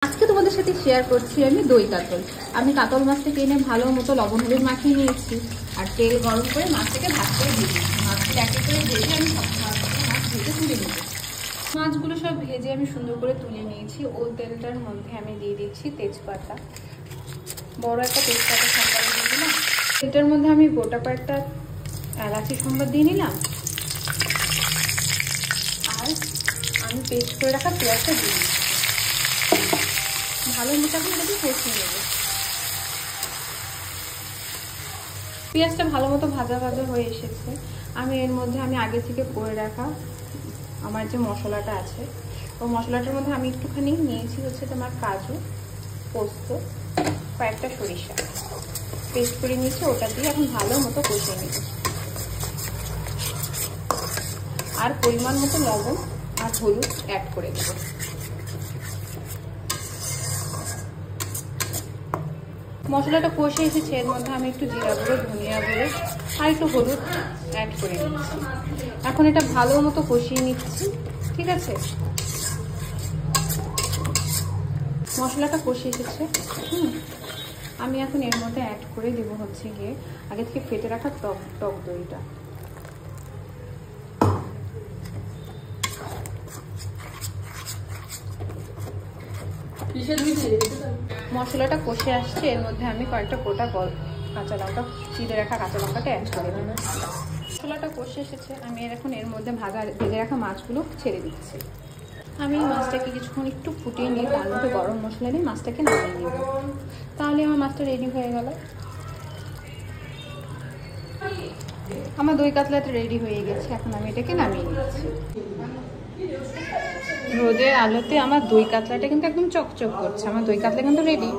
আজকে তোমাদের সাথে শেয়ার করছি আমি দই কাতল। আমি কাতল মাছটাকে এনে ভালো মতো লবণ হলুদ মাখিয়ে নিয়েছি আর তেল গরম করে মাছটাকে ভাগ করে দিয়ে দিচ্ছি। মাছটা এক এক করে ভেজে আমি সব মাছ ভেজে তুলে নেব। মাছগুলো সব ভেজে আমি সুন্দর করে তুলে নিয়েছি। ওই তেলটার মধ্যে আমি দিয়ে দিচ্ছি তেজপাতা, বড় একটা তেজপাতা সম্বাদ দিয়ে দিলাম। এটার মধ্যে আমি গোটা কয়েকটা এলাচি সম্বাদ দিয়ে নিলাম আর আমি পেস্ট করে রাখা পেঁয়াজটা দিয়ে দিচ্ছি। ভালো মতো এখন এটাকে কষিয়ে নেব। পেঁয়াজটা ভালো মতো ভাজা ভাজা হয়ে এসেছে। আমি এর মধ্যে আমি আগে থেকে করে রাখা আমার যে মশলাটা আছে, ওই মশলাটার মধ্যে আমি একটুখানি নিয়েছি হচ্ছে তোমার কাজু, পোস্ত, কয়েকটা সরিষা পেস্ট করে নিয়েছি। ওটা দিয়ে এখন ভালো মতো কষিয়ে নেব আর পরিমাণ মতো লবণ আর হলুদ অ্যাড করে দেব। মশলাটা কষে এসেছে, এর মধ্যে আমি একটু জিরা গুঁড়ো, ধনিয়া গুঁড়ো আর একটু হলুদ অ্যাড করে নিচ্ছি। এখন এটা ভালো মতো কষিয়ে নিচ্ছি, ঠিক আছে? মশলাটা কষে এসেছে। আমি এখন এর মধ্যে অ্যাড করে দেবো হচ্ছে গিয়ে আগে থেকে ফেটে রাখা টক দইটা। মশলাটা কষে আসছে, এর মধ্যে আমি কয়েকটা গোটা কাঁচা লঙ্কা, চিড়ে রাখা কাঁচা লঙ্কাটা অ্যাড করে দেবো। মশলাটা কষে এসেছে, আমি এখন এর মধ্যে ভেজে রাখা মাছগুলো ছেড়ে দিচ্ছি। আমি মাছটাকে কিছুক্ষণ একটু ফুটিয়ে নিয়ে তার মধ্যে গরম মশলা দিয়ে মাছটাকে নামিয়ে নেব। তাহলে আমার মাছটা রেডি হয়ে গেল। আমার দই কাতলাটা রেডি হয়ে গেছে, এখন আমি এটাকে নামিয়ে নিচ্ছি। রোদের আলোতে আমার দই কাতলাটা কিন্তু একদম চকচক করছে। আমার দই কাতলা কিন্তু রেডি।